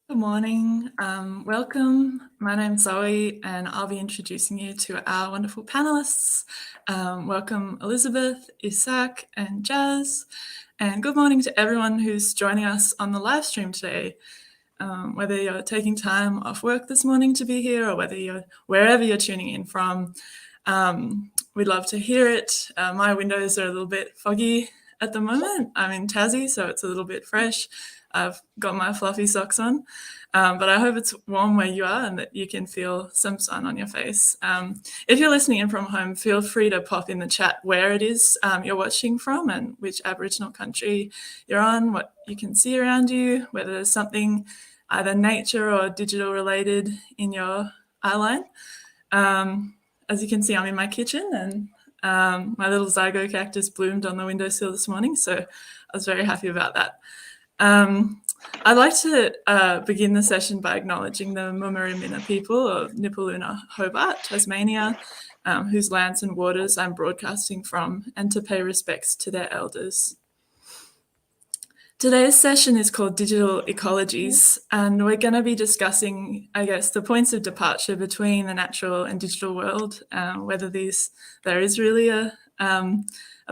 Good morning. Welcome. My name's Zoe, and I'll be introducing you to our wonderful panelists. Welcome, Elizabeth, Isaac, and Jazz. And good morning to everyone who's joining us on the live stream today. Whether you're taking time off work this morning to be here, or wherever you're tuning in from, we'd love to hear it. My windows are a little bit foggy at the moment. I'm in Tassie, so it's a little bit fresh. I've got my fluffy socks on, but I hope it's warm where you are and that you can feel some sun on your face. If you're listening in from home, feel free to pop in the chat where it is you're watching from and which Aboriginal country you're on, what you can see around you, whether there's something either nature or digital related in your eye line. As you can see, I'm in my kitchen, and my little zygo cactus bloomed on the windowsill this morning, so I was very happy about that. I'd like to begin the session by acknowledging the Murrumbidgee people of Nipaluna, Hobart, Tasmania, whose lands and waters I'm broadcasting from, and to pay respects to their elders. Today's session is called Digital Ecologies, and we're going to be discussing, I guess, the points of departure between the natural and digital world, whether there is really a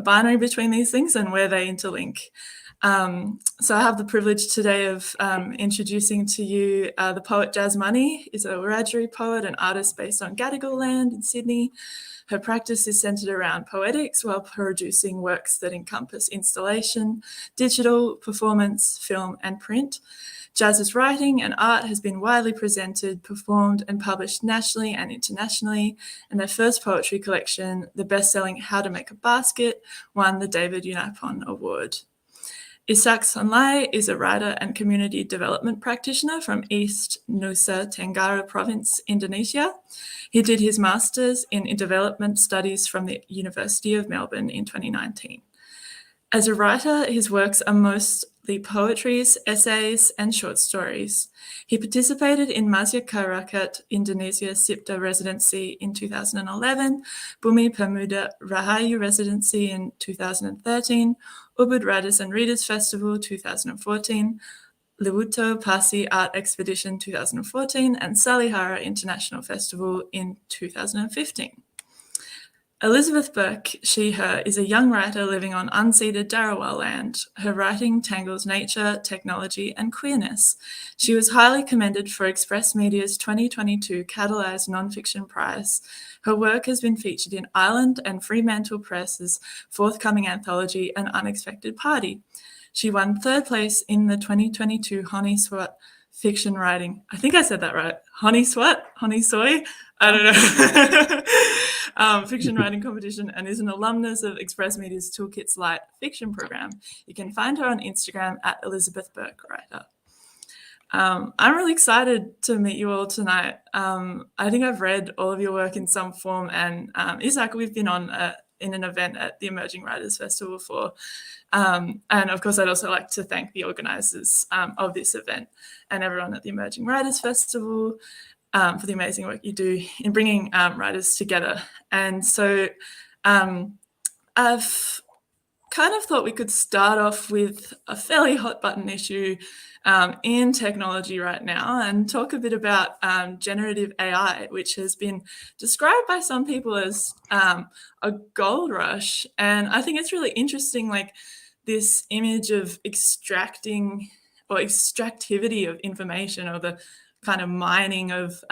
binary between these things and where they interlink. So I have the privilege today of introducing to you the poet Jazz Money. Is a Wiradjuri poet and artist based on Gadigal land in Sydney. Her practice is centred around poetics while producing works that encompass installation, digital, performance, film and print. Jazz's writing and art has been widely presented, performed and published nationally and internationally, and their first poetry collection, the best-selling How to Make a Basket, won the David Yunapon Award. Isaac Sonlai is a writer and community development practitioner from East Nusa Tenggara Province, Indonesia. He did his master's in development studies from the University of Melbourne in 2019. As a writer, his works are mostly poetries, essays, and short stories. He participated in Masyarakat Indonesia SIPTA residency in 2011, Bumi Pemuda Rahayu residency in 2013, Ubud Writers and Readers Festival 2014, Lewuto Pasi Art Expedition 2014, and Salihara International Festival in 2015. Elizabeth Burke, she, her, is a young writer living on unceded Darawal land. Her writing tangles nature, technology, and queerness. She was highly commended for Express Media's 2022 Catalyse Nonfiction Prize. Her work has been featured in Ireland and Fremantle Press's forthcoming anthology, An Unexpected Party. She won third place in the 2022 Honey Swat fiction writing. I think I said that right. Honey Swat? Honey Soy? I don't know. Fiction writing competition, and is an alumnus of Express Media's Toolkits Light fiction program. You can find her on Instagram at Elizabeth Burke Writer. I'm really excited to meet you all tonight. I think I've read all of your work in some form, and Isaac, we've been on in an event at the Emerging Writers Festival before. And of course, I'd also like to thank the organisers of this event and everyone at the Emerging Writers Festival for the amazing work you do in bringing writers together. And so I've kind of thought we could start off with a fairly hot button issue in technology right now and talk a bit about generative AI, which has been described by some people as a gold rush. And I think it's really interesting, like this image of extracting or extractivity of information, or the kind of mining of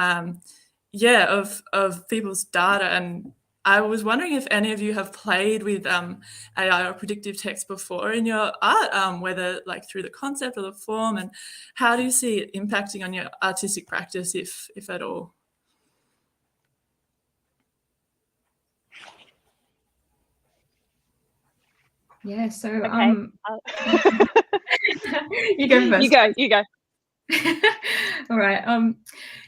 people's data. And I was wondering if any of you have played with AI or predictive text before in your art, whether like through the concept or the form, and how do you see it impacting on your artistic practice, if at all? Yeah, so okay. You go first. You go. All right.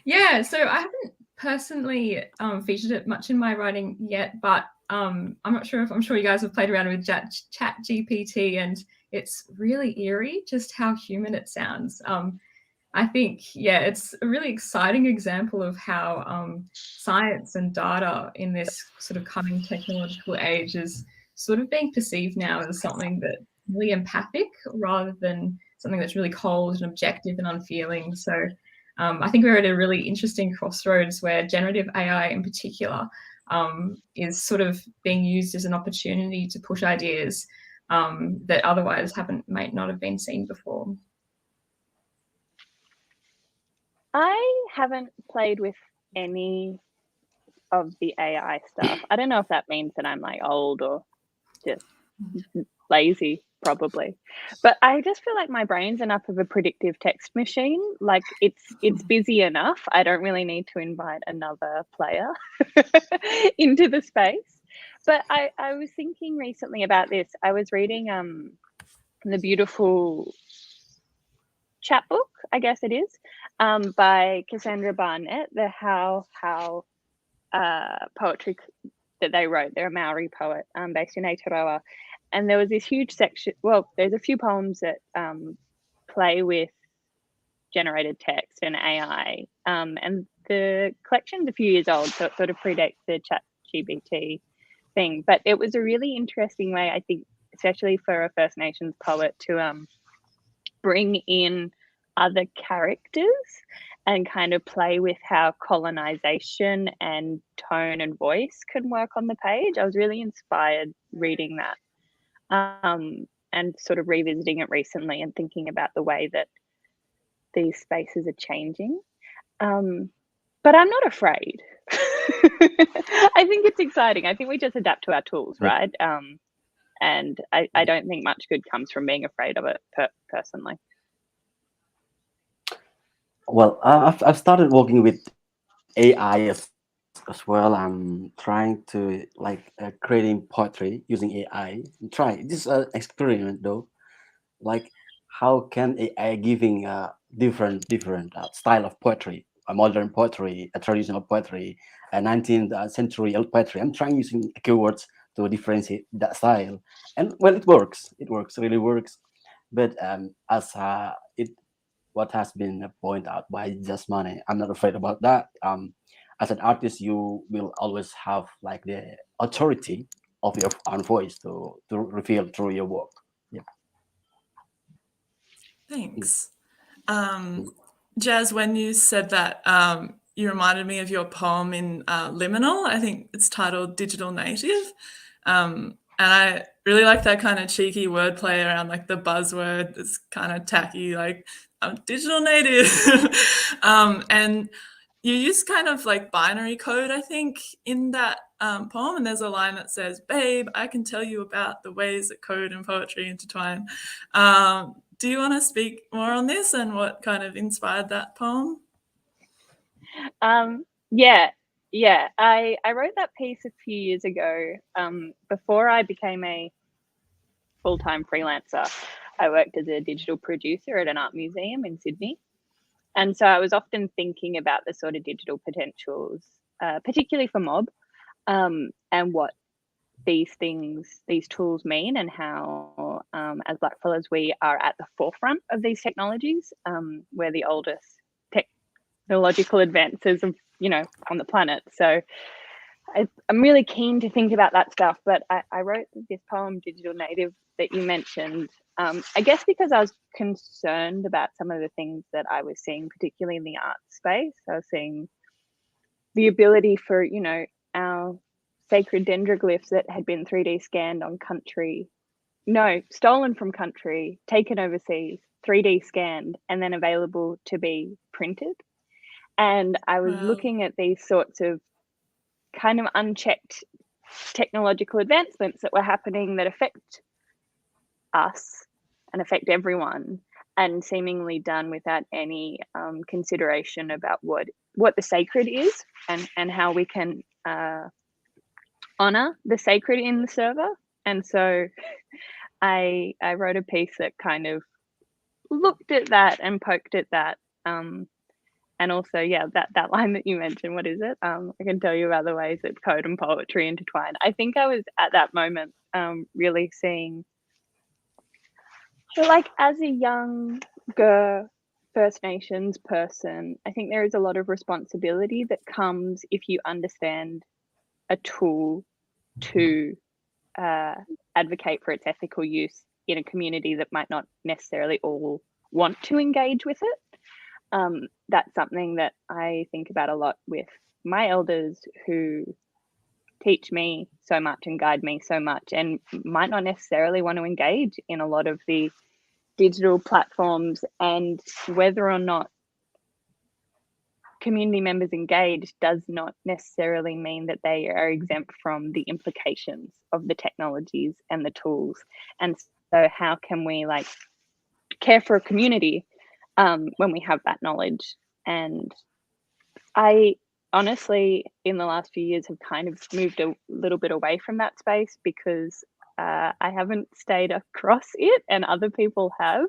Yeah, so I haven't personally featured it much in my writing yet, but I'm sure you guys have played around with Chat GPT, and it's really eerie just how human it sounds. I think, yeah, it's a really exciting example of how science and data in this sort of coming technological age is sort of being perceived now as something that really empathic rather than something that's really cold and objective and unfeeling. So I think we're at a really interesting crossroads where generative AI in particular is sort of being used as an opportunity to push ideas that otherwise might not have been seen before. I haven't played with any of the AI stuff. I don't know if that means that I'm like old or just lazy, probably. But I just feel like my brain's enough of a predictive text machine. Like it's busy enough. I don't really need to invite another player into the space. But I was thinking recently about this. I was reading the beautiful chat book, I guess it is, by Cassandra Barnett, the How poetry that they wrote. They're a Maori poet based in Aotearoa. And there was this huge section, well, there's a few poems that play with generated text and AI. And the collection's a few years old, so it sort of predates the ChatGPT thing. But it was a really interesting way, I think, especially for a First Nations poet, to bring in other characters and kind of play with how colonization and tone and voice can work on the page. I was really inspired reading that and sort of revisiting it recently and thinking about the way that these spaces are changing. But I'm not afraid. I think it's exciting. I think we just adapt to our tools, right? And I don't think much good comes from being afraid of it personally. Well, I've started working with AI as well. I'm trying to creating poetry using AI. This is an experiment though. Like, how can AI giving different style of poetry, a modern poetry, a traditional poetry, a 19th century old poetry. I'm trying using keywords to differentiate that style, and well, it works. It really works. But as what has been pointed out by Jasmine, I'm not afraid about that. As an artist, you will always have like the authority of your own voice to reveal through your work. Yeah. Thanks. Jazz, when you said that, you reminded me of your poem in Liminal. I think it's titled Digital Native. And I really like that kind of cheeky wordplay around like the buzzword. It's kind of tacky, like I'm digital native. And you use kind of like binary code, I think, in that poem. And there's a line that says, "Babe, I can tell you about the ways that code and poetry intertwine." Do you want to speak more on this and what kind of inspired that poem? Yeah. I wrote that piece a few years ago. Before I became a full-time freelancer, I worked as a digital producer at an art museum in Sydney. And so I was often thinking about the sort of digital potentials, particularly for mob, and what these tools mean, and how as Blackfellas we are at the forefront of these technologies. We're the oldest technological advances of on the planet. So I'm really keen to think about that stuff. But I wrote this poem, Digital Native, that you mentioned, I guess because I was concerned about some of the things that I was seeing, particularly in the art space. I was seeing the ability for our sacred dendroglyphs that had been 3D scanned on stolen from country, taken overseas, 3D scanned, and then available to be printed. And I was looking at these sorts of kind of unchecked technological advancements that were happening that affect us and affect everyone, and seemingly done without any consideration about what the sacred is and how we can honor the sacred in the server. And so I wrote a piece that kind of looked at that and poked at that. And also, that line that you mentioned, what is it? I can tell you about the ways that code and poetry intertwine. I think I was at that moment really seeing, like, as a younger First Nations person, I think there is a lot of responsibility that comes if you understand a tool to advocate for its ethical use in a community that might not necessarily all want to engage with it. That's something that I think about a lot with my elders, who teach me so much and guide me so much, and might not necessarily want to engage in a lot of the digital platforms. And whether or not community members engage does not necessarily mean that they are exempt from the implications of the technologies and the tools. And so how can we like care for a community when we have that knowledge? And I honestly, in the last few years, have kind of moved a little bit away from that space, because I haven't stayed across it and other people have,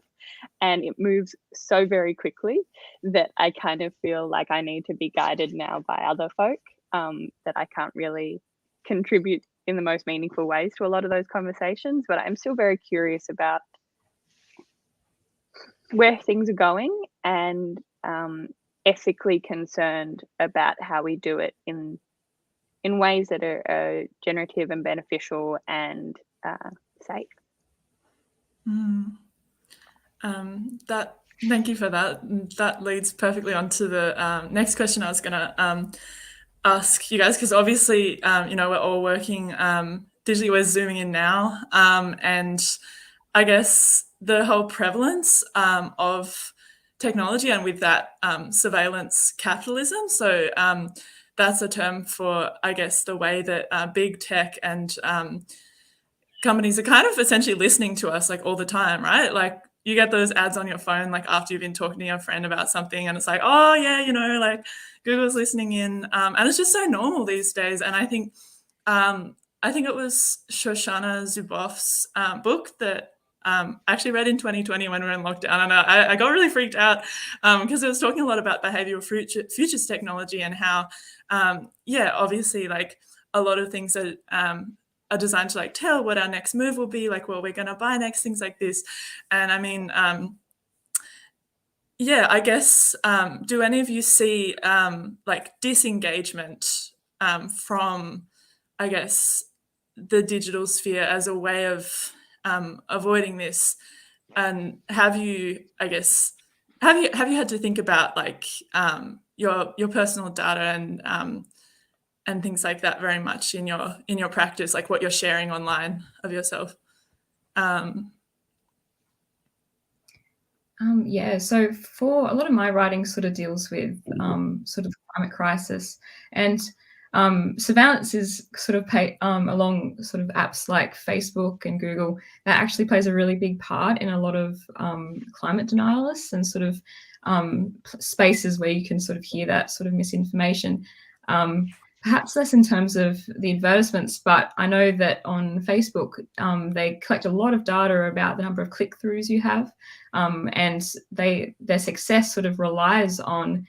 and it moves so very quickly that I kind of feel like I need to be guided now by other folk, that I can't really contribute in the most meaningful ways to a lot of those conversations. But I'm still very curious about where things are going, and ethically concerned about how we do it in ways that are generative and beneficial and safe. Thank you for that. That leads perfectly on to the next question I was going to ask you guys, because obviously, we're all working digitally. We're zooming in now, and I guess the whole prevalence of technology, and with that surveillance capitalism. So that's a term for, I guess, the way that big tech and companies are kind of essentially listening to us like all the time, right? Like you get those ads on your phone, like after you've been talking to your friend about something, and it's like, oh yeah, like Google's listening in, and it's just so normal these days. And I think it was Shoshana Zuboff's book that I actually read in 2020 when we were in lockdown, and I got really freaked out because it was talking a lot about behavioral futures technology, and how, obviously, like a lot of things are designed to like tell what our next move will be, like what we're going to buy next, things like this. And I mean, I guess, do any of you see like disengagement from, I guess, the digital sphere as a way of avoiding this? And have you had to think about like your personal data and things like that very much in your practice, like what you're sharing online of yourself? So for a lot of my writing sort of deals with sort of the climate crisis, and surveillance is sort of along sort of apps like Facebook and Google, that actually plays a really big part in a lot of climate denialists and sort of spaces where you can sort of hear that sort of misinformation. Perhaps less in terms of the advertisements, but I know that on Facebook, they collect a lot of data about the number of click-throughs you have, and their success sort of relies on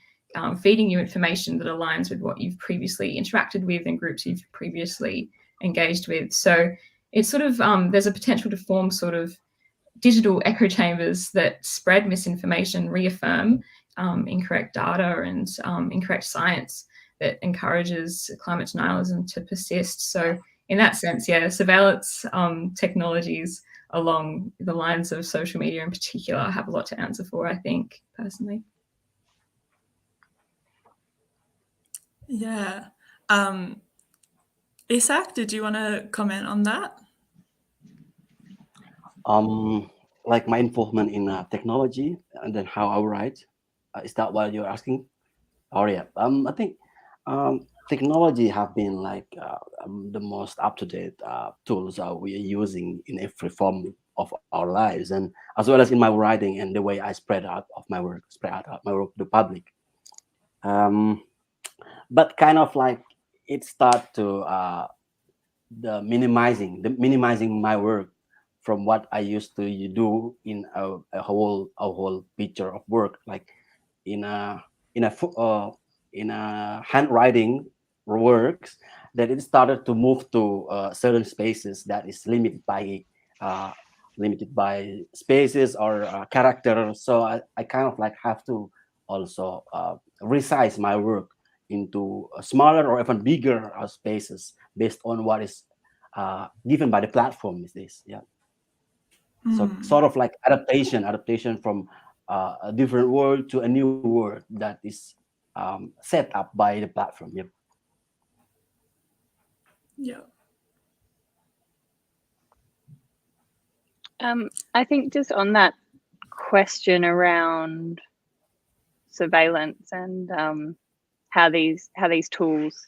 feeding you information that aligns with what you've previously interacted with and groups you've previously engaged with. So it's sort of, there's a potential to form sort of digital echo chambers that spread misinformation, reaffirm incorrect data and incorrect science that encourages climate denialism to persist. So in that sense, surveillance technologies along the lines of social media in particular have a lot to answer for, I think, personally. Yeah. Isak, did you want to comment on that? Like my involvement in technology and then how I write. Is that what you're asking? Oh yeah. I think technology have been like the most up-to-date tools we are using in every form of our lives, and as well as in my writing and the way I spread out my work to the public. But kind of like it start to minimizing my work from what I used to do in a whole picture of work, like in a handwriting works, that it started to move to certain spaces that is limited by spaces or characters. So I kind of like have to also resize my work into smaller or even bigger spaces based on what is given by the platform. Is this, yeah. So sort of like adaptation from a different world to a new world that is set up by the platform. Yep. Yeah. I think just on that question around surveillance and how these tools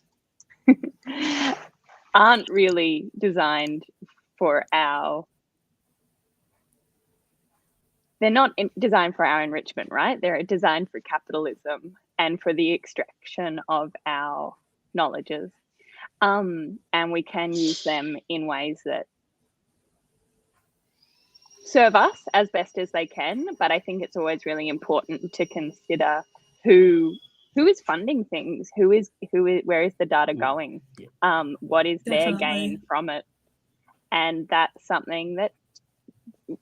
aren't really designed for they're not designed for our enrichment, right? They're designed for capitalism and for the extraction of our knowledges. And we can use them in ways that serve us as best as they can. But I think it's always really important to consider who is funding things, where is the data going? What is their gain from it? And that's something that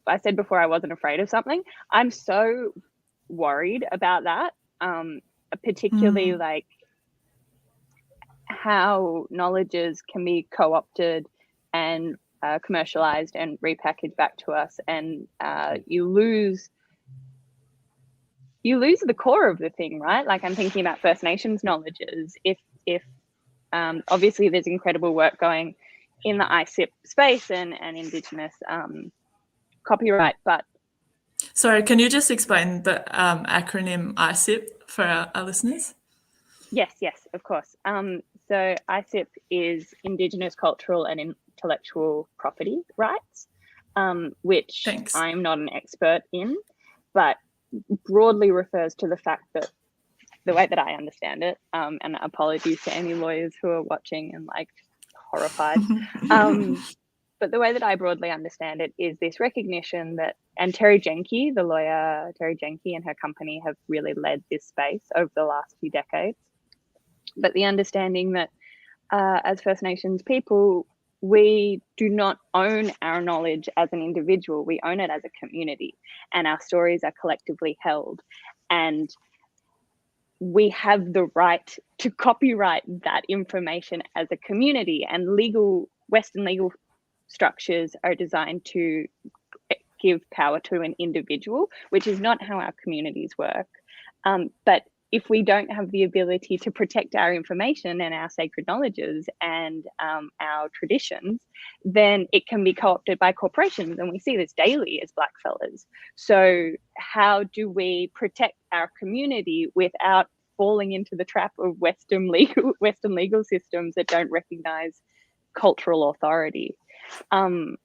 I said before, I wasn't afraid of something. I'm so worried about that, particularly like how knowledges can be co-opted and commercialized and repackaged back to us, and you lose the core of the thing, right? Like I'm thinking about First Nations knowledges. If obviously there's incredible work going in the ICIP space and Indigenous copyright, but sorry, can you just explain the acronym ICIP for our listeners? Yes, of course. So ICIP is Indigenous Cultural and Intellectual Property Rights, which Thanks. I'm not an expert in, but broadly refers to the fact that the way that I understand it, and apologies to any lawyers who are watching and like horrified, but the way that I broadly understand it is this recognition that, and Terry Jenke, the lawyer, Terry Jenke and her company have really led this space over the last few decades. But the understanding that as First Nations people, we do not own our knowledge as an individual, we own it as a community, and our stories are collectively held. And we have the right to copyright that information as a community, and Western legal structures are designed to give power to an individual, which is not how our communities work. But if we don't have the ability to protect our information and our sacred knowledges and our traditions, then it can be co-opted by corporations. And we see this daily as Blackfellas. So how do we protect our community without falling into the trap of Western legal systems that don't recognize cultural authority? And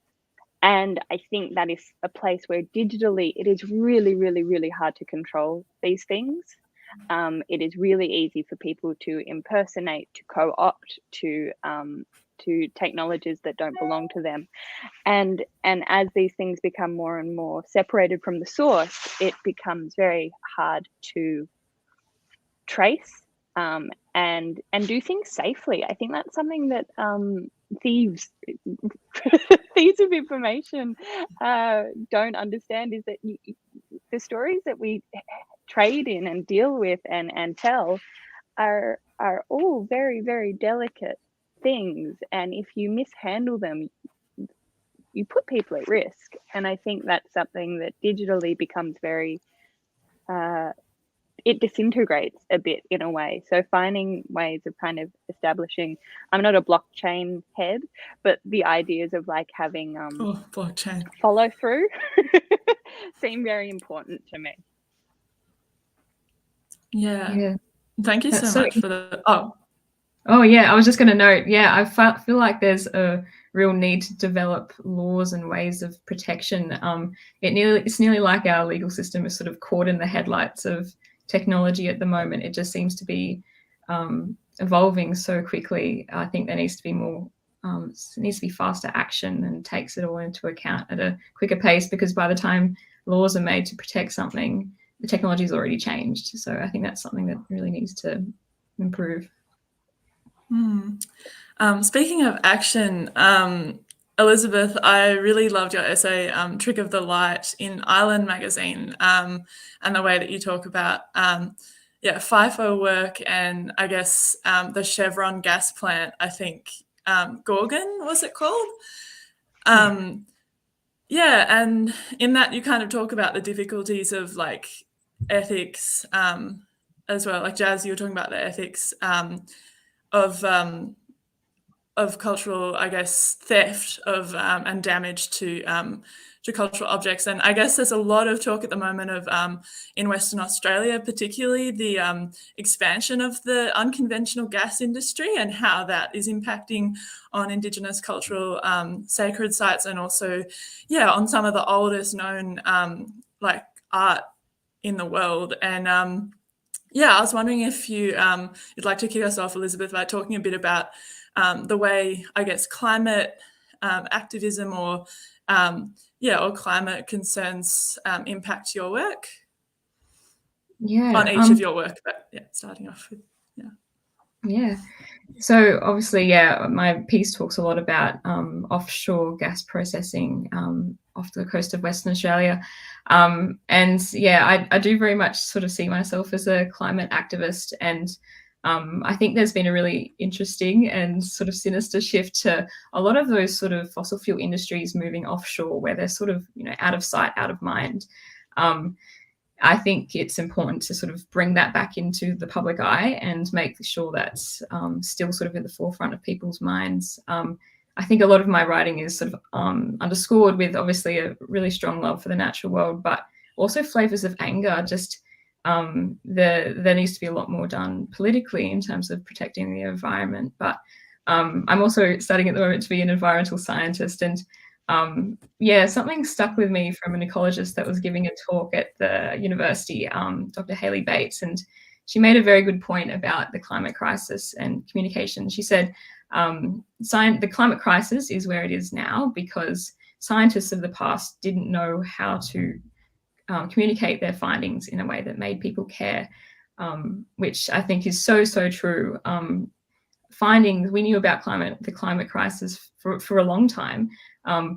I think that is a place where digitally it is really, really, really hard to control these things. It is really easy for people to impersonate, to co-opt, to technologies that don't belong to them. And as these things become more and more separated from the source, it becomes very hard to trace and do things safely. I think that's something that thieves of information don't understand, is that the stories that we trade in and deal with and tell are all very, very delicate things, and if you mishandle them, you put people at risk. And I think that's something that digitally becomes very it disintegrates a bit in a way. So finding ways of kind of establishing, I'm not a blockchain head, but the ideas of like having blockchain follow through seem very important to me. Yeah. Thank you so much for the Oh yeah, I was just going to note, yeah, I feel like there's a real need to develop laws and ways of protection. It's nearly like our legal system is sort of caught in the headlights of technology at the moment. It just seems to be evolving so quickly. I think there needs to be more, it needs to be faster action and takes it all into account at a quicker pace, because by the time laws are made to protect something, the technology has already changed. So I think that's something that really needs to improve. Speaking of action, Elizabeth, I really loved your essay, Trick of the Light, in Island magazine, and the way that you talk about FIFO work and I guess the Chevron gas plant, I think, Gorgon, was it called? And in that you kind of talk about the difficulties of like ethics as well. Like Jazz, you were talking about the ethics of cultural, I guess, theft of and damage to cultural objects. And I guess there's a lot of talk at the moment of in Western Australia, particularly the expansion of the unconventional gas industry and how that is impacting on Indigenous cultural sacred sites, and also, yeah, on some of the oldest known like art in the world. And yeah, I was wondering if you'd like to kick us off, Elizabeth, by talking a bit about the way, I guess, climate activism or climate concerns impact your work. On each of your work, but yeah, starting off with yeah. So obviously, yeah, my piece talks a lot about offshore gas processing off the coast of Western Australia. And yeah, I do very much sort of see myself as a climate activist. And I think there's been a really interesting and sort of sinister shift to a lot of those sort of fossil fuel industries moving offshore, where they're sort of, out of sight, out of mind. I think it's important to sort of bring that back into the public eye and make sure that's still sort of at the forefront of people's minds. I think a lot of my writing is sort of underscored with obviously a really strong love for the natural world, but also flavors of anger. Just there needs to be a lot more done politically in terms of protecting the environment. But I'm also studying at the moment to be an environmental scientist, and something stuck with me from an ecologist that was giving a talk at the university, Dr. Hayley Bates, and she made a very good point about the climate crisis and communication. She said, the climate crisis is where it is now because scientists of the past didn't know how to communicate their findings in a way that made people care, which I think is so, so true. Findings, we knew about the climate crisis for a long time,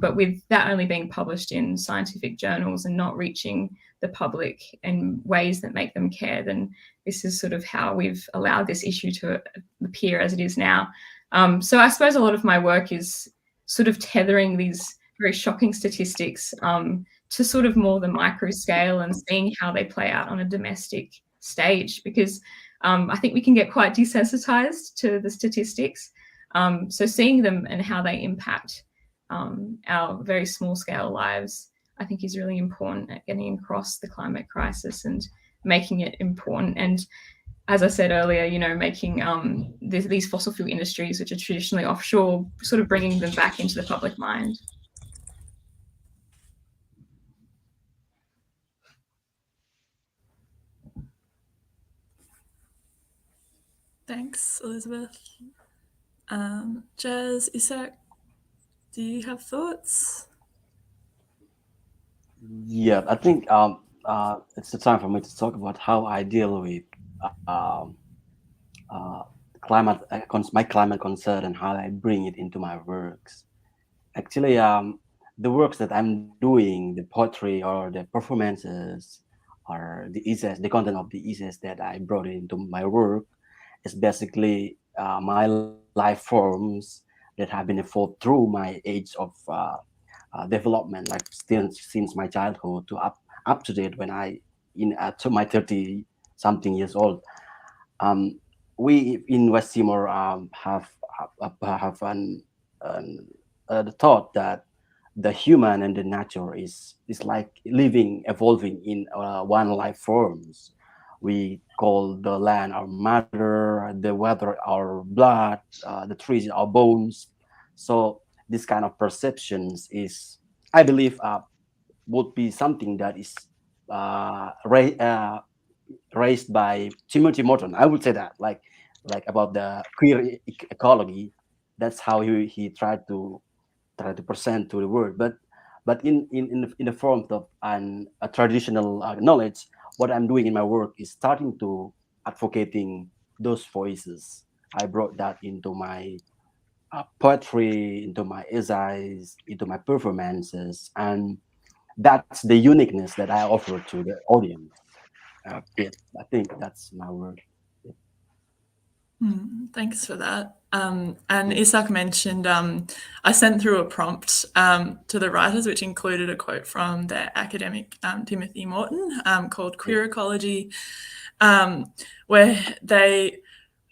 but with that only being published in scientific journals and not reaching the public in ways that make them care, then this is sort of how we've allowed this issue to appear as it is now. So I suppose a lot of my work is sort of tethering these very shocking statistics to sort of more the micro scale and seeing how they play out on a domestic stage, because I think we can get quite desensitized to the statistics. So seeing them and how they impact our very small scale lives, I think is really important at getting across the climate crisis and making it important. And as I said earlier, making these fossil fuel industries, which are traditionally offshore, sort of bringing them back into the public mind. Thanks, Elizabeth. Jazz, Isaac, do you have thoughts? Yeah, I think it's the time for me to talk about how I deal with my climate concern and how I bring it into my works. Actually, the works that I'm doing, the poetry or the performances or the essays, the content of the essays that I brought into my work is basically my life forms that have been evolved through my age of development, like still since my childhood to up to date when I to my 30 something years old. We in West Timor have the thought that the human and the nature is like living, evolving in one life forms. We call the land our mother, the weather our blood, the trees our bones. So this kind of perceptions is, I believe, would be something that is raised by Timothy Morton. I would say that, like about the queer ecology. That's how he tried to present to the world. But in the form of a traditional knowledge, what I'm doing in my work is starting to advocating those voices. I brought that into my poetry, into my essays, into my performances, and that's the uniqueness that I offer to the audience. I think that's my word. Thanks for that. And Isak mentioned, I sent through a prompt to the writers, which included a quote from their academic Timothy Morton called Queer Ecology, where they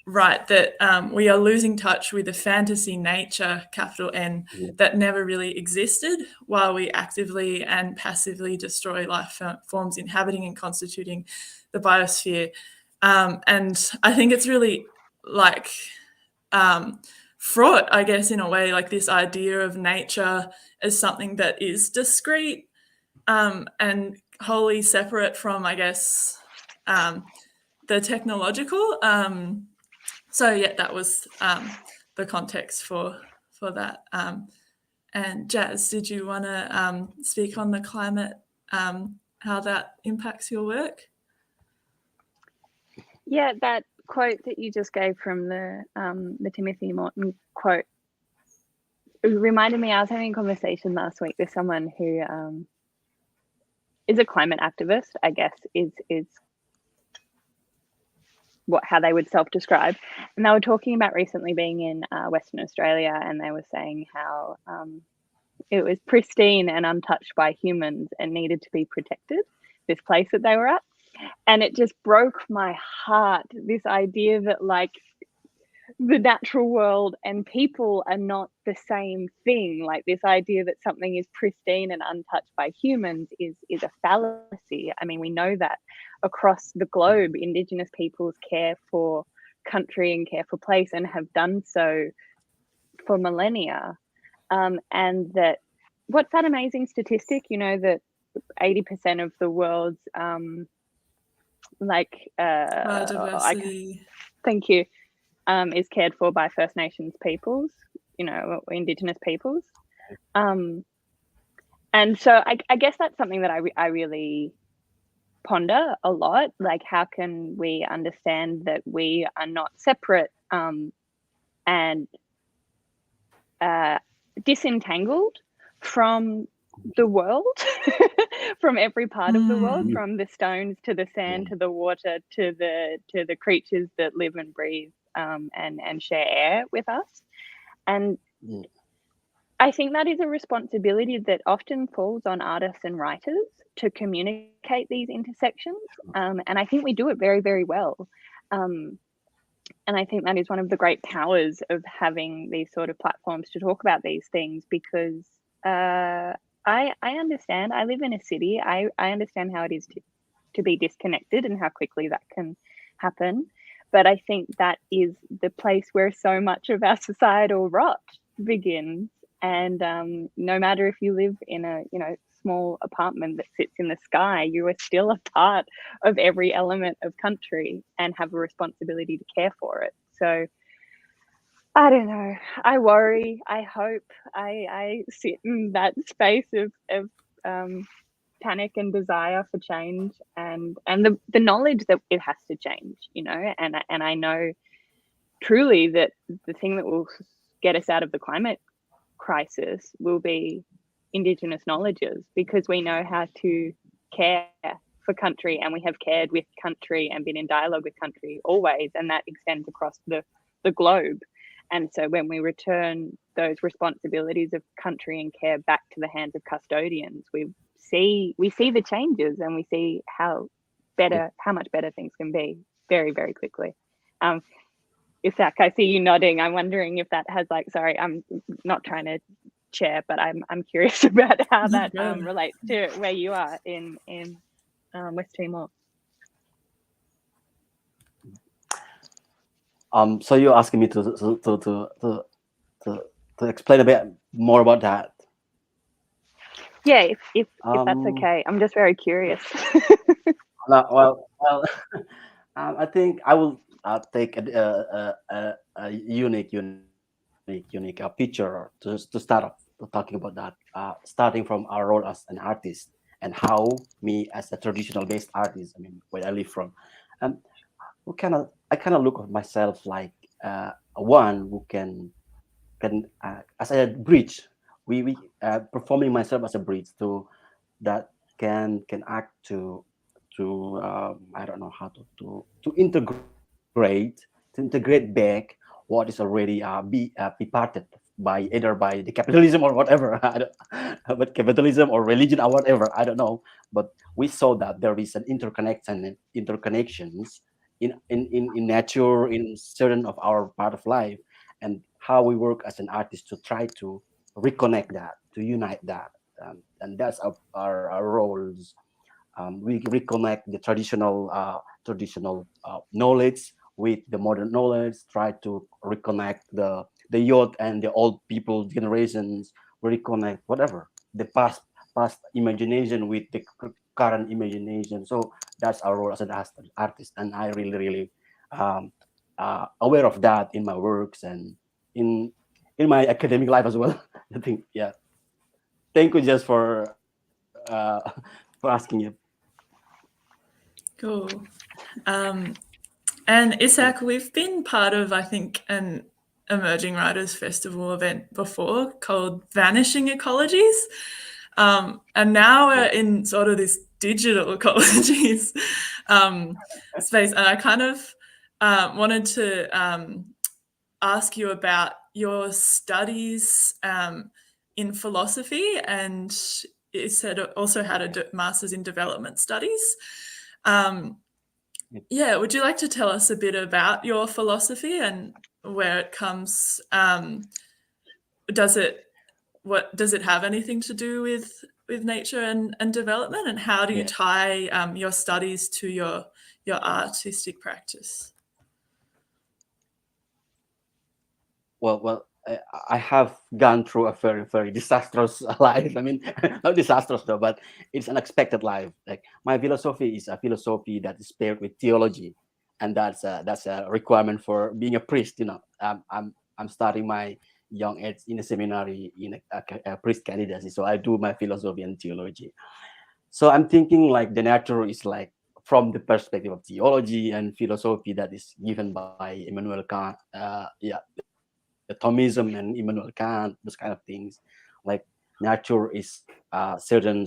write that we are losing touch with a fantasy nature, capital N, that never really existed, while we actively and passively destroy life forms inhabiting and constituting the biosphere. And I think it's really like fraught, I guess, in a way, like this idea of nature as something that is discrete and wholly separate from, I guess, the technological. So yeah, that was the context for that. And Jazz, did you want to speak on the climate, how that impacts your work? Yeah, that quote that you just gave from the Timothy Morton quote, it reminded me. I was having a conversation last week with someone who is a climate activist, I guess, is how they would self-describe. And they were talking about recently being in Western Australia, and they were saying how it was pristine and untouched by humans and needed to be protected, this place that they were at. And it just broke my heart, this idea that like the natural world and people are not the same thing. Like this idea that something is pristine and untouched by humans is a fallacy. I mean, we know that across the globe, Indigenous peoples care for country and care for place and have done so for millennia. And that, what's that amazing statistic, you know, that 80% of the world's biodiversity. Thank you. Is cared for by First Nations peoples, you know, or Indigenous peoples. And so I guess that's something that I really ponder a lot. Like, how can we understand that we are not separate and disentangled from the world, from every part of the world, from the stones to the sand to the water to the creatures that live and breathe and share air with us. And I think that is a responsibility that often falls on artists and writers to communicate these intersections. And I think we do it very, very well. And I think that is one of the great powers of having these sort of platforms to talk about these things, because I understand. I live in a city. I understand how it is to be disconnected and how quickly that can happen. But I think that is the place where so much of our societal rot begins. And no matter if you live in a small apartment that sits in the sky, you are still a part of every element of country and have a responsibility to care for it. So I don't know. I worry. I hope. I sit in that space of panic and desire for change, and the knowledge that it has to change, you know. And I know truly that the thing that will get us out of the climate crisis will be Indigenous knowledges, because we know how to care for country, and we have cared with country and been in dialogue with country always, and that extends across the globe. And so when we return those responsibilities of country and care back to the hands of custodians, we see the changes, and we see how much better things can be very, very quickly. Isak, I see you nodding. I'm wondering if that has sorry, I'm not trying to chair, but I'm curious about how that relates to where you are in West Timor. So you're asking me to explain a bit more about that? Yeah, if that's okay. I'm just very curious. Well, I think I will take a unique picture to start off talking about that. Starting from our role as an artist, and how me as a traditional based artist, I mean, where I live from, I kind of look at myself like one who can as a bridge. We performing myself as a bridge to that can act to I don't know how to integrate back what is already be parted by either by the capitalism or whatever. I don't, but capitalism or religion or whatever, I don't know. But we saw that there is an interconnections in nature, in certain of our part of life, and how we work as an artist to try to reconnect that, to unite that, and that's our roles. We reconnect the traditional knowledge with the modern knowledge, try to reconnect the youth and the old people generations, reconnect whatever the past imagination with the current imagination. So that's our role as an artist, and I really um, aware of that in my works and in in my academic life as well. I think, yeah. Thank you just for asking you. Cool. And Isaac, we've been part of, I think, an Emerging Writers Festival event before called Vanishing Ecologies. And now we're in sort of this digital ecologies space. And I kind of wanted to ask you about your studies in philosophy, and you said also had a master's in development studies. Yeah, would you like to tell us a bit about your philosophy and where it comes? Does it have anything to do with nature and development, and how do you tie your studies to your artistic practice? Well, I have gone through a very disastrous life. I mean, not disastrous though, but it's an unexpected life. Like, my philosophy is a philosophy that is paired with theology, and that's a requirement for being a priest. You know, I'm starting my young age in a seminary in a priest candidacy, so I do my philosophy and theology. So I'm thinking like the nature is like from the perspective of theology and philosophy that is given by Immanuel Kant. The Thomism and Immanuel Kant, those kind of things. Like, nature is certain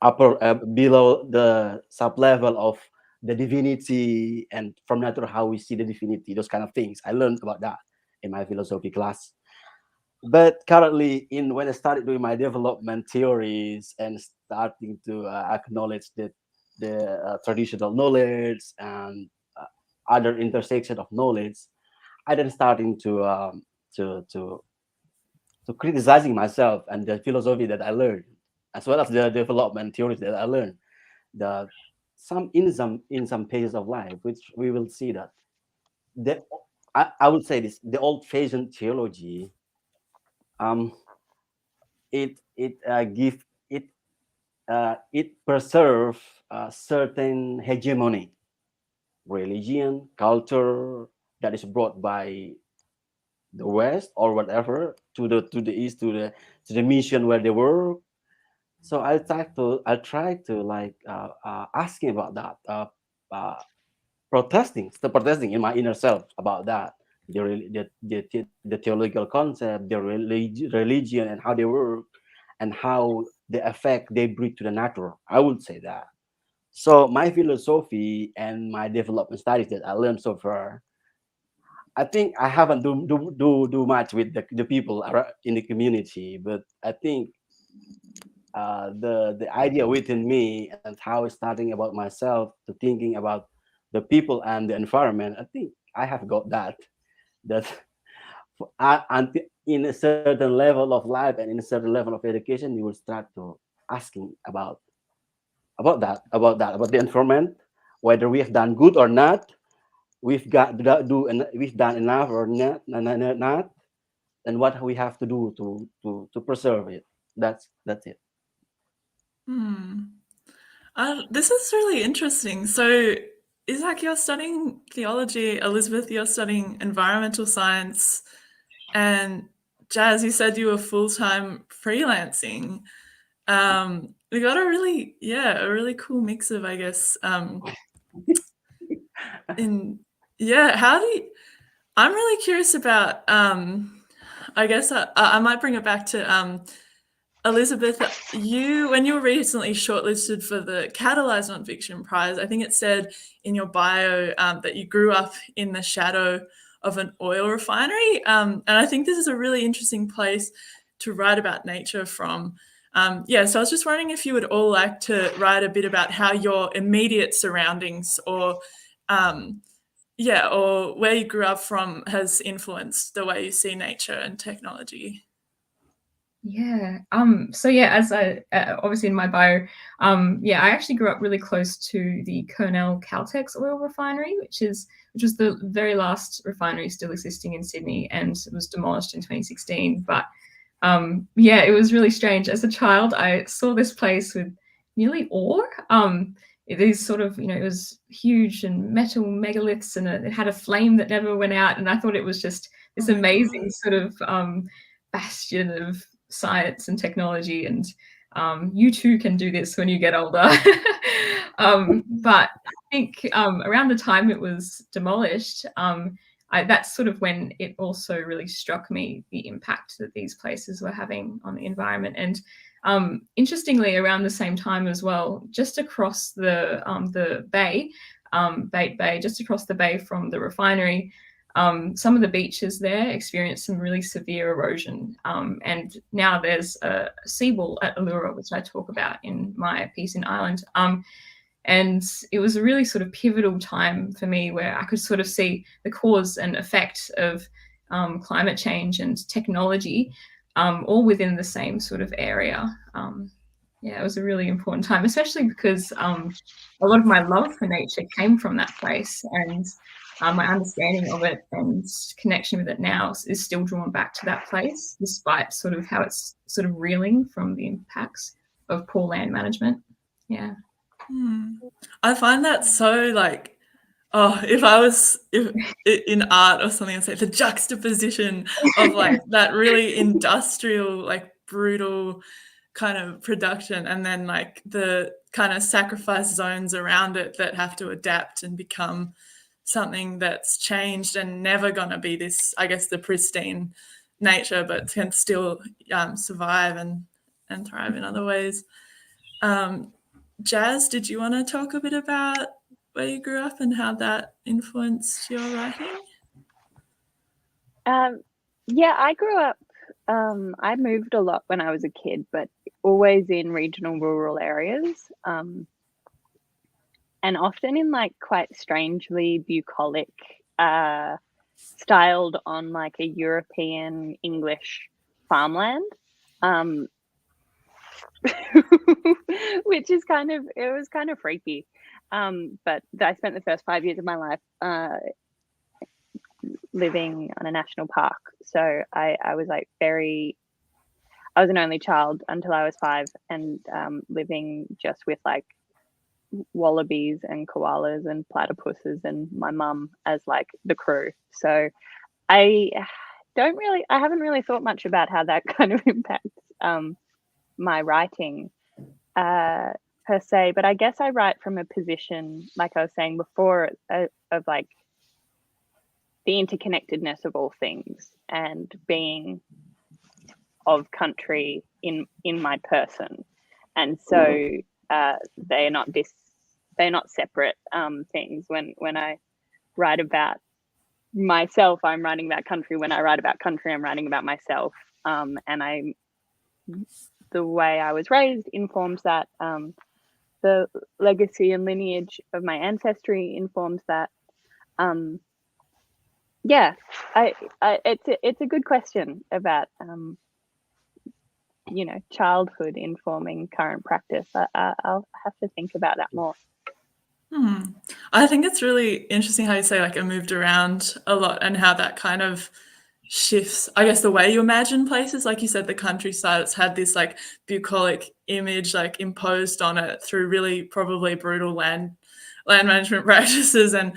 upper below the sub level of the divinity, and from nature how we see the divinity. Those kind of things I learned about that in my philosophy class. But currently, in when I started doing my development theories and starting to acknowledge the traditional knowledge and other intersection of knowledge, I then starting to to to criticizing myself and the philosophy that I learned, as well as the development theories that I learned. The some pages of life, which we will see that the I would say this, the old-fashioned theology, um it preserve a certain hegemony, religion, culture that is brought by the West or whatever to the East, to the mission where they were. So I try to like asking about that, protesting in my inner self about that, the theological concept, the religion, and how they work, and how the effect they bring to the nature. I would say that. So my philosophy and my development studies that I learned so far, I think I haven't do much with the people in the community, but I think the idea within me and how it's starting about myself to thinking about the people and the environment, I think I have got that and in a certain level of life and in a certain level of education, you will start to asking about the environment, whether we have done good or not, we've done enough or not, and what we have to do to preserve it. That's it. This is really interesting. So, Isaac, you're studying theology. Elizabeth, you're studying environmental science. And Jazz, you said you were full-time freelancing. We got a really cool mix of, I guess, how do you, I'm really curious about, I guess I might bring it back to Elizabeth, when you were recently shortlisted for the Catalyze Nonfiction Prize, I think it said in your bio that you grew up in the shadow of an oil refinery. And I think this is a really interesting place to write about nature from. So I was just wondering if you would all like to write a bit about how your immediate surroundings or where you grew up from has influenced the way you see nature and technology. Yeah. So yeah, as I obviously in my bio, I actually grew up really close to the Cornell Caltex oil refinery, which was the very last refinery still existing in Sydney, and it was demolished in 2016. But it was really strange. As a child, I saw this place with nearly awe. It is sort of, it was huge and metal megaliths, and it had a flame that never went out. And I thought it was just this amazing sort of bastion of science and technology, and you too can do this when you get older. But I think around the time it was demolished, that's sort of when it also really struck me the impact that these places were having on the environment. And interestingly, around the same time as well, just across the bay, Bait Bay, just across the bay from the refinery, some of the beaches there experienced some really severe erosion. And now there's a seawall at Allura, which I talk about in my piece in Ireland. And it was a really sort of pivotal time for me where I could sort of see the cause and effect of climate change and technology all within the same sort of area. It was a really important time, especially because a lot of my love for nature came from that place, and my understanding of it and connection with it now is still drawn back to that place, despite sort of how it's sort of reeling from the impacts of poor land management. Yeah. I find that so if I was in art or something, I'd say the juxtaposition of that really industrial, brutal kind of production, and then the kind of sacrifice zones around it that have to adapt and become something that's changed and never going to be this, I guess, the pristine nature, but can still survive and thrive in other ways. Jazz, did you want to talk a bit about where you grew up and how that influenced your writing? I grew up, I moved a lot when I was a kid, but always in regional rural areas, and often in quite strangely bucolic, styled on a European English farmland, which is it was kind of freaky. But I spent the first 5 years of my life living on a national park. So I was I was an only child until I was 5, and living just with wallabies and koalas and platypuses and my mum as the crew. So I haven't really thought much about how that kind of impacts my writing per se, but I guess I write from a position, like I was saying before, of the interconnectedness of all things and being of country in my person. And so they're not separate things. When I write about myself, I'm writing about country. When I write about country, I'm writing about myself. And the way I was raised informs that. The legacy and lineage of my ancestry informs that. It's a good question about childhood informing current practice. I'll have to think about that more. I think it's really interesting how you say I moved around a lot, and how that kind of shifts, I guess, the way you imagine places. Like you said, the countryside, it's had this bucolic image imposed on it through really probably brutal land management practices. And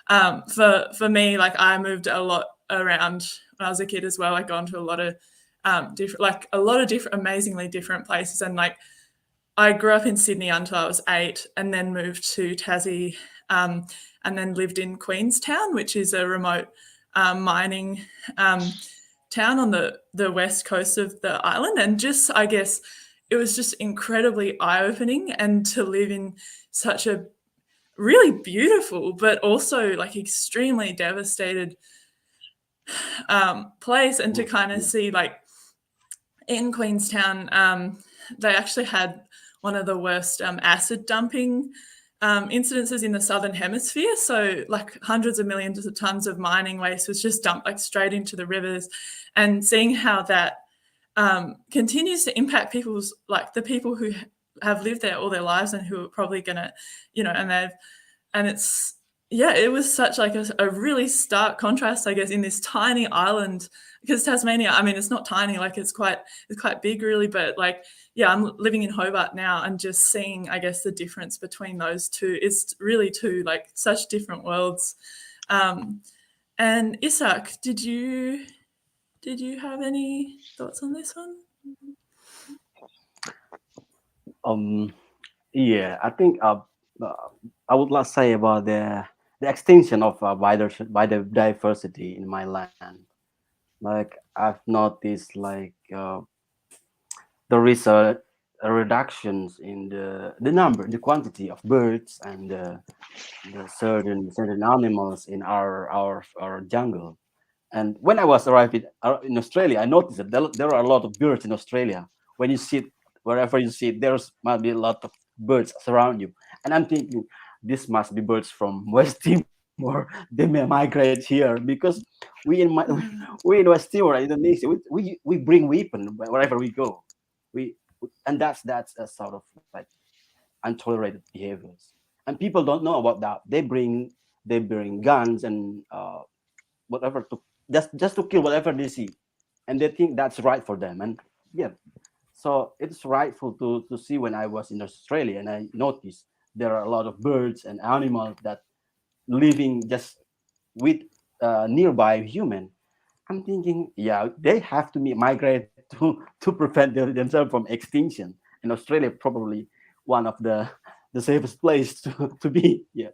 for me, I moved a lot around when I was a kid as well. I gone to a lot of different amazingly different places. And I grew up in Sydney until I was 8, and then moved to Tassie, and then lived in Queenstown, which is a remote mining town on the west coast of the island, and just, I guess, it was just incredibly eye-opening, and to live in such a really beautiful but also like extremely devastated place, and to kind of see like in Queenstown, they actually had one of the worst acid dumping incidences in the southern hemisphere. So like hundreds of millions of tons of mining waste was just dumped like straight into the rivers, and seeing how that continues to impact people's, like the people who have lived there all their lives and who are probably gonna, and it's, yeah, it was such like a really stark contrast, I guess, in this tiny island, because Tasmania, I mean, it's not tiny, like it's quite big really, but like, yeah, I'm living in Hobart now, and just seeing, I guess, the difference between those two is really two like such different worlds. And Isak, did you have any thoughts on this one? Yeah, I think I would like to say about the extinction of biodiversity in my land. Like I've noticed, like there is a reductions in the number, the quantity of birds and the certain animals in our jungle. And when I was arrived in Australia, I noticed that there are a lot of birds in Australia. When you sit, wherever you sit, there's might be a lot of birds surround you. And I'm thinking, this must be birds from West Timor. They may migrate here because we in West Timor, Indonesia, we bring weapon wherever we go. And that's a sort of like untolerated behaviors. And people don't know about that. They bring guns and whatever to just to kill whatever they see, and they think that's right for them. And yeah, so it's rightful to see when I was in Australia and I noticed there are a lot of birds and animals that living just with nearby human. I'm thinking, yeah, they have to migrate to prevent themselves from extinction. And Australia probably one of the safest place to be. Yeah.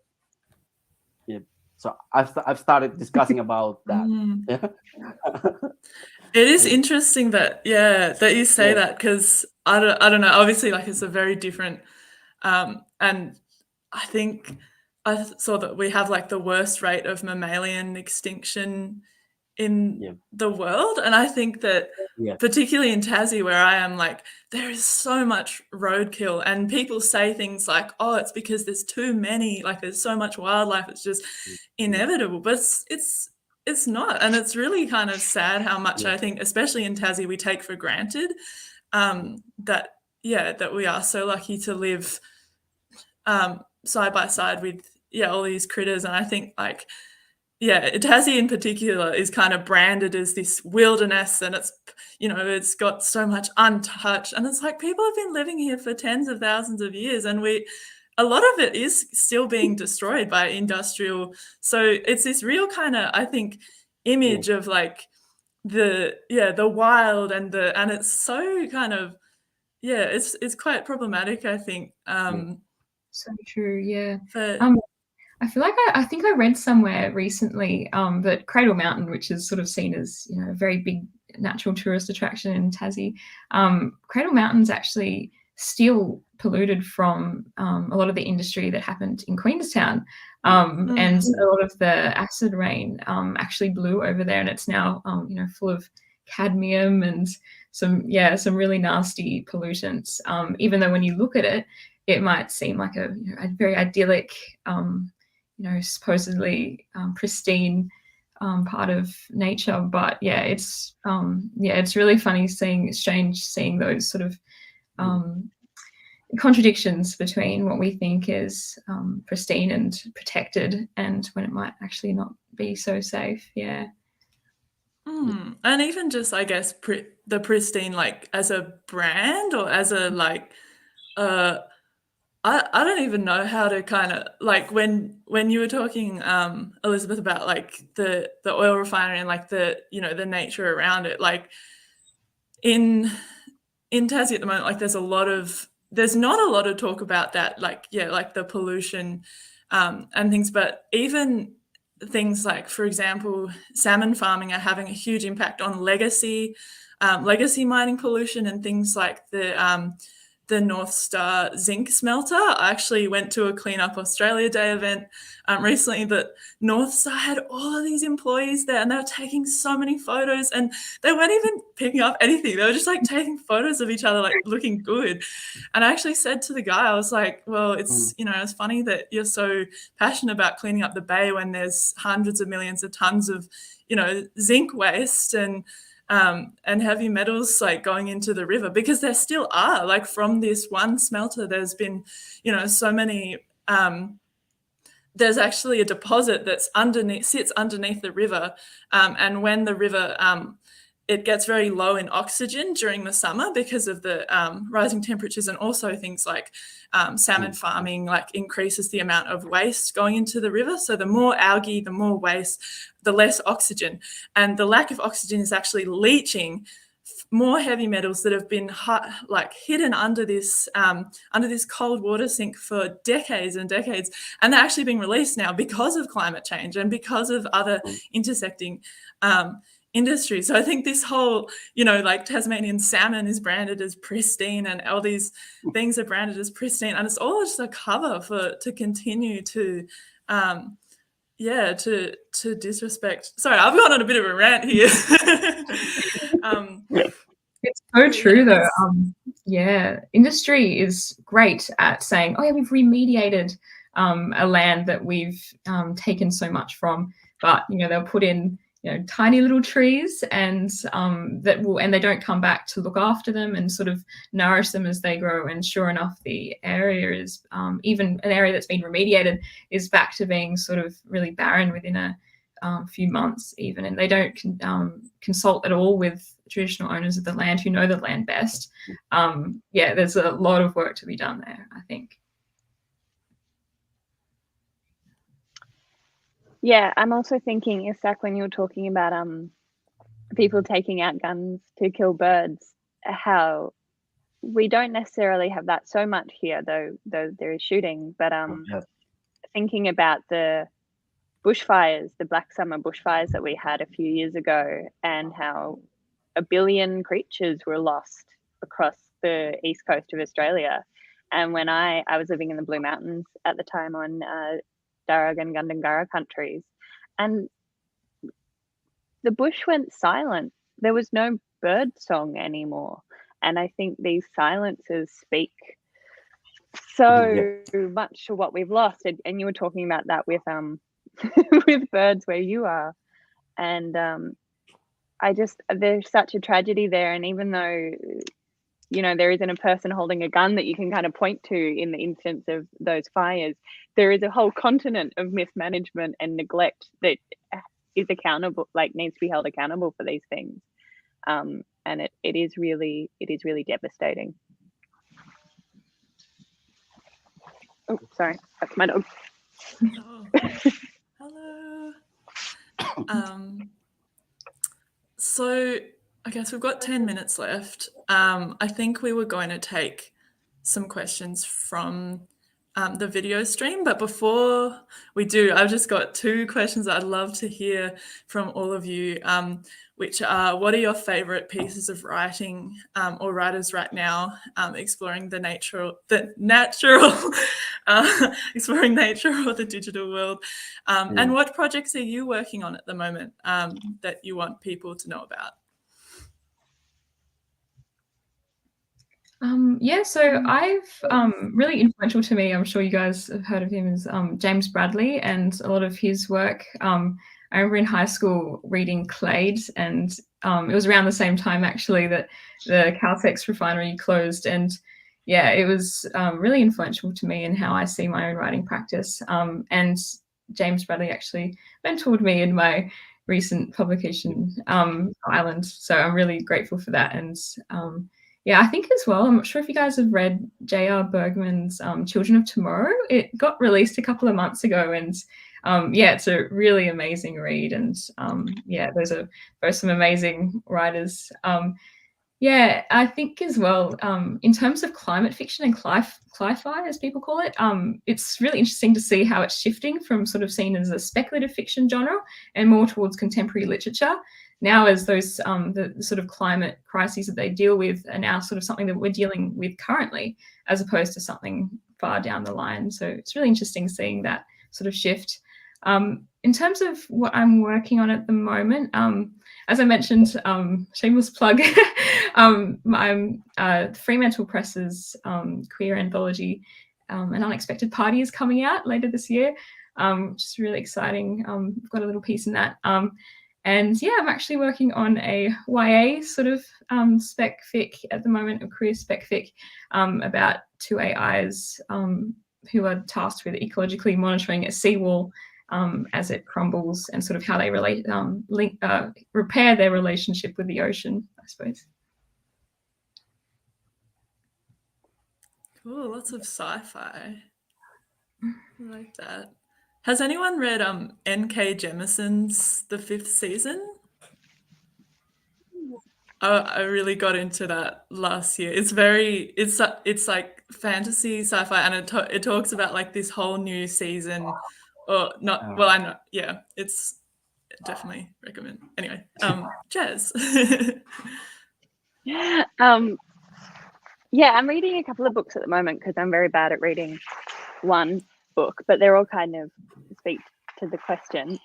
So I've started discussing about that. It is interesting that you say that, because I don't know. Obviously, like it's a very different, and I think I saw that we have like the worst rate of mammalian extinction in the world, and I think that particularly in Tassie, where I am, like there is so much roadkill, and people say things like, "Oh, it's because there's too many. Like there's so much wildlife. It's just inevitable." But it's not, and it's really kind of sad how much I think, especially in Tassie, we take for granted that we are so lucky to live side by side with all these critters. And I think like Tassie in particular is kind of branded as this wilderness, and it's got so much untouched, and it's like people have been living here for tens of thousands of years, and a lot of it is still being destroyed by industrial. So it's this real kind of, I think, image of like the wild and it's so kind of it's quite problematic, I think. So true, yeah. But I feel like I think I read somewhere recently that Cradle Mountain, which is sort of seen as a very big natural tourist attraction in Tassie, Cradle Mountain's actually still polluted from a lot of the industry that happened in Queenstown, and a lot of the acid rain actually blew over there, and it's now full of cadmium and some really nasty pollutants. Even though when you look at it, it might seem like a very idyllic, supposedly pristine part of nature, but it's really funny strange seeing those sort of contradictions between what we think is pristine and protected, and when it might actually not be so safe. And even just, I guess, the pristine, like as a brand or as a like I don't even know how to kind of like when you were talking, Elizabeth, about like the oil refinery and like the the nature around it, like in Tassie at the moment, like there's not a lot of talk about that, like like the pollution and things, but even things like, for example, salmon farming are having a huge impact on legacy mining pollution and things like the North Star zinc smelter. I actually went to a Clean Up Australia Day event recently that North Star had all of these employees there, and they were taking so many photos, and they weren't even picking up anything. They were just like taking photos of each other, like looking good. And I actually said to the guy, I was like, well, it's, you know, it's funny that you're so passionate about cleaning up the bay when there's hundreds of millions of tons of, you know, zinc waste and heavy metals like going into the river, because there still are, like, from this one smelter, there's been, you know, so many, there's actually a deposit that's sits underneath the river. And when the river, it gets very low in oxygen during the summer because of the rising temperatures, and also things like salmon farming like increases the amount of waste going into the river. So the more algae, the more waste, the less oxygen, and the lack of oxygen is actually leaching more heavy metals that have been hidden under this cold water sink for decades and decades, and they're actually being released now because of climate change and because of other intersecting industry. So I think this whole, you know, like Tasmanian salmon is branded as pristine, and all these things are branded as pristine, and it's all just a cover to continue to to disrespect. Sorry, I've gone on a bit of a rant here. It's so true though. Industry is great at saying, oh yeah, we've remediated a land that we've taken so much from, but you know, they'll put in, you know, tiny little trees, and and they don't come back to look after them and sort of nourish them as they grow. And sure enough, the area is even an area that's been remediated is back to being sort of really barren within a few months even, and they don't consult at all with traditional owners of the land who know the land best. There's a lot of work to be done there, I think. Yeah, I'm also thinking, Isak, when you were talking about people taking out guns to kill birds, how we don't necessarily have that so much here, though there is shooting. But thinking about the bushfires, the Black Summer bushfires that we had a few years ago, and how 1 billion creatures were lost across the east coast of Australia. And when I was living in the Blue Mountains at the time on Darug and Gundungurra countries, and the bush went silent. There was no bird song anymore. And I think these silences speak so much to what we've lost. And you were talking about that with with birds where you are. And there's such a tragedy there. And even though, you know, there isn't a person holding a gun that you can kind of point to in the instance of those fires, there is a whole continent of mismanagement and neglect that is accountable, like needs to be held accountable for these things. And it is really devastating. Oh, sorry, that's my dog. Oh, hello. So I guess we've got 10 minutes left. I think we were going to take some questions from the video stream, but before we do, I've just got 2 questions that I'd love to hear from all of you, which are, what are your favorite pieces of writing or writers right now exploring the natural exploring nature or the digital world, and what projects are you working on at the moment that you want people to know about? So I've really influential to me, I'm sure you guys have heard of him, is James Bradley, and a lot of his work. I remember in high school reading Clade, and it was around the same time actually that the Caltex refinery closed, and it was really influential to me in how I see my own writing practice. And James Bradley actually mentored me in my recent publication, Island, so I'm really grateful for that. And I think as well, I'm not sure if you guys have read J.R. Bergman's Children of Tomorrow. It got released a couple of months ago, and it's a really amazing read. And those are both some amazing writers. Yeah, I think as well, in terms of climate fiction and cli-fi, as people call it, it's really interesting to see how it's shifting from sort of seen as a speculative fiction genre and more towards contemporary literature. Now, as those the sort of climate crises that they deal with are now sort of something that we're dealing with currently, as opposed to something far down the line. So it's really interesting seeing that sort of shift. In terms of what I'm working on at the moment, as I mentioned, shameless plug, I'm Fremantle Press's queer anthology, An Unexpected Party is coming out later this year, which is really exciting. I've got a little piece in that. And yeah, I'm actually working on a YA sort of spec fic at the moment, a queer spec fic about two AIs who are tasked with ecologically monitoring a seawall as it crumbles, and sort of how they relate, repair their relationship with the ocean, I suppose. Cool, lots of sci-fi. I like that. Has anyone read N.K. Jemison's The Fifth Season? I really got into that last year. It's like fantasy sci-fi, and it talks about like this whole new season, or not. Well, I know, yeah, it's definitely recommend. Anyway, Jez. Yeah, I'm reading a couple of books at the moment because I'm very bad at reading one book, but they're all kind of speak to the question.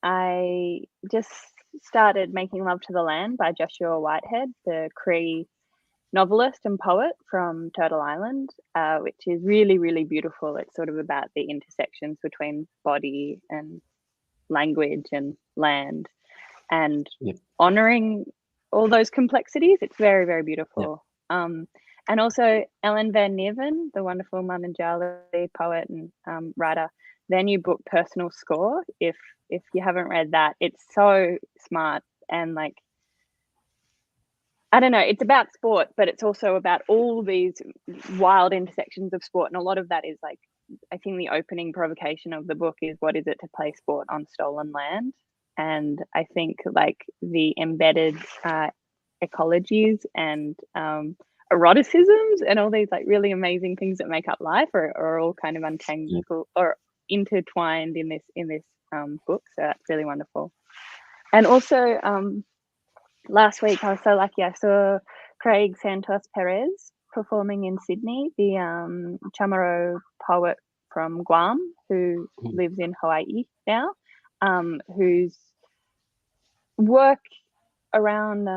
I just started Making Love to the Land by Joshua Whitehead, the Cree novelist and poet from Turtle Island, which is really, really beautiful. It's sort of about the intersections between body and language and land, and honoring all those complexities. It's very, very beautiful. And also Ellen Van Neven, the wonderful Mananjali poet and writer, their new book Personal Score. If you haven't read that, it's so smart, and like, I don't know, it's about sport, but it's also about all these wild intersections of sport. And a lot of that is like, I think the opening provocation of the book is, what is it to play sport on stolen land? And I think like the embedded ecologies and eroticisms and all these like really amazing things that make up life are all kind of untangled or intertwined in this book. So that's really wonderful. And also last week I was so lucky, I saw Craig Santos Perez performing in Sydney, the Chamorro poet from Guam who lives in Hawaii now, whose work around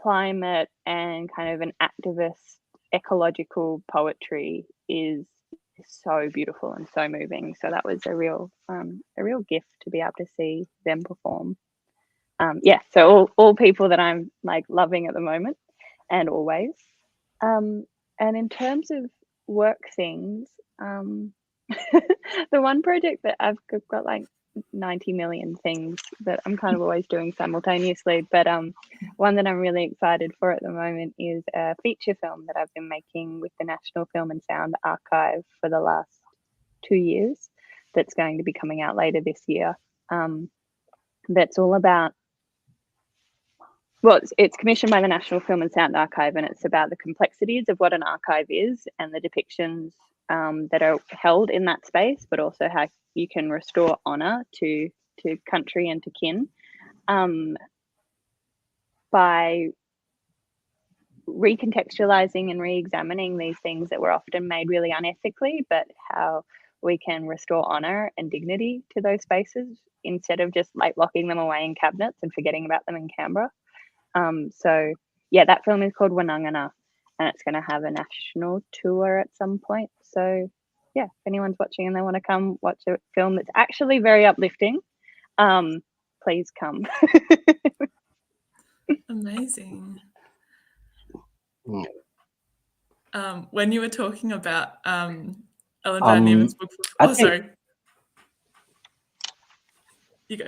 climate and kind of an activist ecological poetry is so beautiful and so moving. So that was a real gift to be able to see them perform. So all people that I'm like loving at the moment and always. And in terms of work things, the one project that I've got like 90 million things that I'm kind of always doing simultaneously, but one that I'm really excited for at the moment is a feature film that I've been making with the National Film and Sound Archive for the last 2 years, that's going to be coming out later this year. That's all about, well, it's commissioned by the National Film and Sound Archive, and it's about the complexities of what an archive is and the depictions that are held in that space, but also how you can restore honor to country and to kin by recontextualizing and re-examining these things that were often made really unethically, but how we can restore honor and dignity to those spaces instead of just like locking them away in cabinets and forgetting about them in Canberra. So yeah, that film is called Wanangana, and it's going to have a national tour at some point. So yeah, if anyone's watching and they want to come watch a film that's actually very uplifting, please come. Amazing. When you were talking about Ellen Van Neven's book, sorry, you go.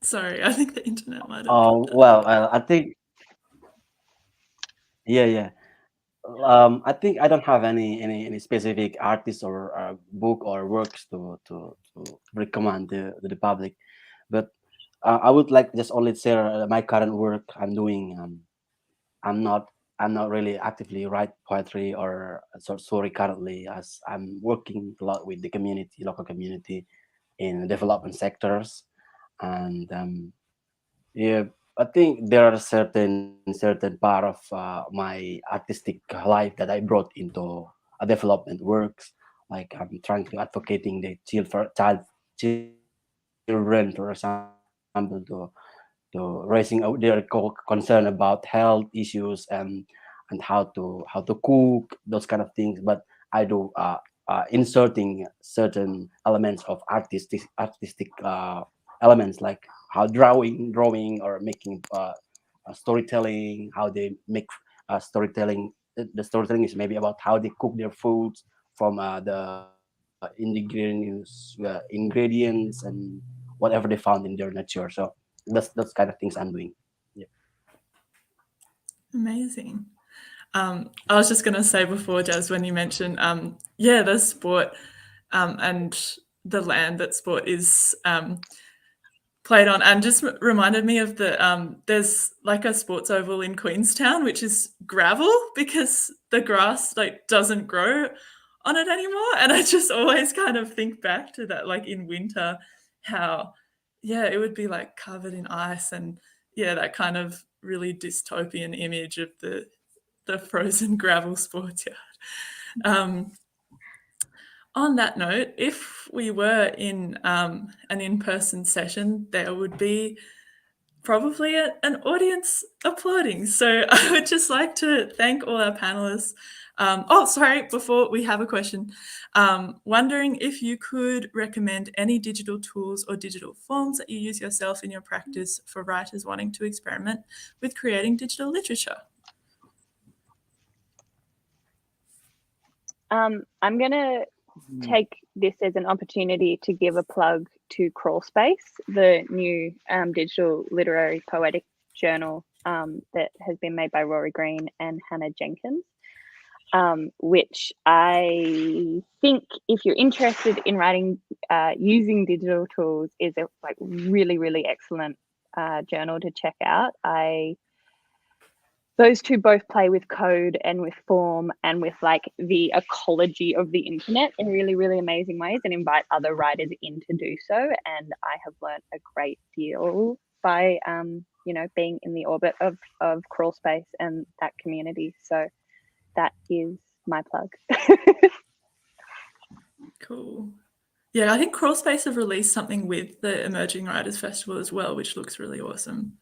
Sorry, I think the internet might have. Well, I think, yeah. I think I don't have any specific artist or book or works to recommend to the public, but I would like just only share my current work I'm doing. I'm not I'm not really actively write poetry or short story currently, as I'm working a lot with the community, local community, in development sectors, and yeah, I think there are certain part of my artistic life that I brought into a development works. Like I'm trying to advocating the children, for example, to raising out their concern about health issues and how to cook, those kind of things. But I do inserting certain elements of artistic elements, like how drawing or making storytelling, how they make storytelling. The storytelling is maybe about how they cook their foods from the ingredients and whatever they found in their nature. So that's kind of things I'm doing. Yeah. Amazing. I was just going to say before, Jazz, when you mentioned, yeah, the sport and the land that sport is played on, and just reminded me of there's like a sports oval in Queenstown, which is gravel because the grass like doesn't grow on it anymore. And I just always kind of think back to that, like in winter, how, yeah, it would be like covered in ice, and yeah, that kind of really dystopian image of the frozen gravel sports yard. On that note, if we were in an in-person session, there would be probably an audience applauding. So I would just like to thank all our panelists. Sorry, before we have a question, wondering if you could recommend any digital tools or digital forms that you use yourself in your practice for writers wanting to experiment with creating digital literature. I'm going to take this as an opportunity to give a plug to Crawlspace, the new digital literary poetic journal that has been made by Rory Green and Hannah Jenkins, which I think, if you're interested in writing using digital tools, is a like really excellent journal to check out. Those two both play with code and with form and with like the ecology of the internet in really amazing ways, and invite other writers in to do so. And I have learned a great deal by being in the orbit of Crawlspace and that community. So that is my plug. Cool. Yeah, I think Crawlspace have released something with the Emerging Writers Festival as well, which looks really awesome.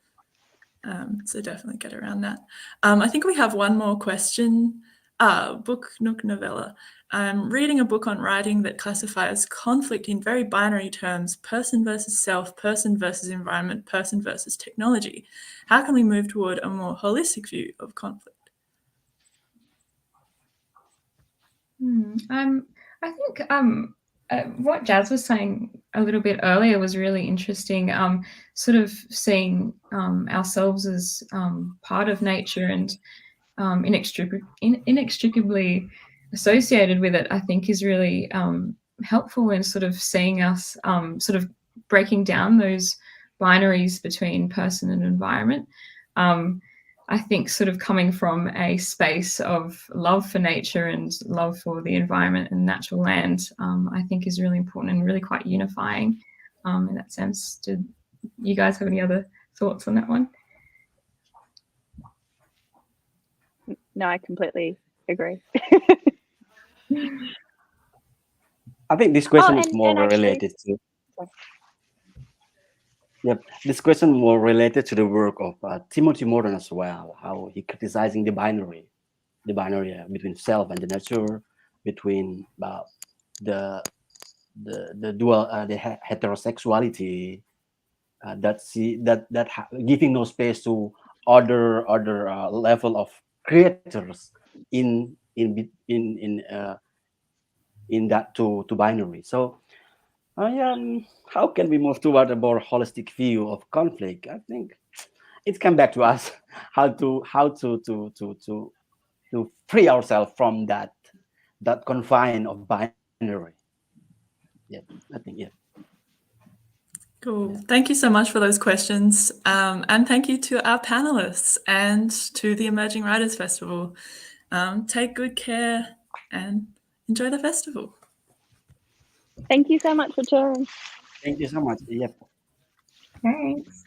So definitely get around that. I think we have one more question. Book Nook Novella. I'm reading a book on writing that classifies conflict in very binary terms: person versus self, person versus environment, person versus technology. How can we move toward a more holistic view of conflict? I think what Jazz was saying a little bit earlier was really interesting. Sort of seeing ourselves as part of nature and inextricably associated with it, I think is really helpful in sort of seeing us sort of breaking down those binaries between person and environment. I think sort of coming from a space of love for nature and love for the environment and natural land, I think is really important and really quite unifying in that sense. Did you guys have any other thoughts on that one? No, I completely agree. I think this question is more related to. Yep, this question more related to the work of Timothy Morton as well. How he criticizing the binary between self and the nature, between the dual heterosexuality, giving no space to other level of creators in that to binary. So how can we move toward a more holistic view of conflict? I think it comes back to us how to to free ourselves from that confine of binary. Yeah, I think Cool. Yeah. Thank you so much for those questions. And thank you to our panelists and to the Emerging Writers Festival. Take good care and enjoy the festival. Thank you so much for touring. Thank you so much. Yep. Thanks.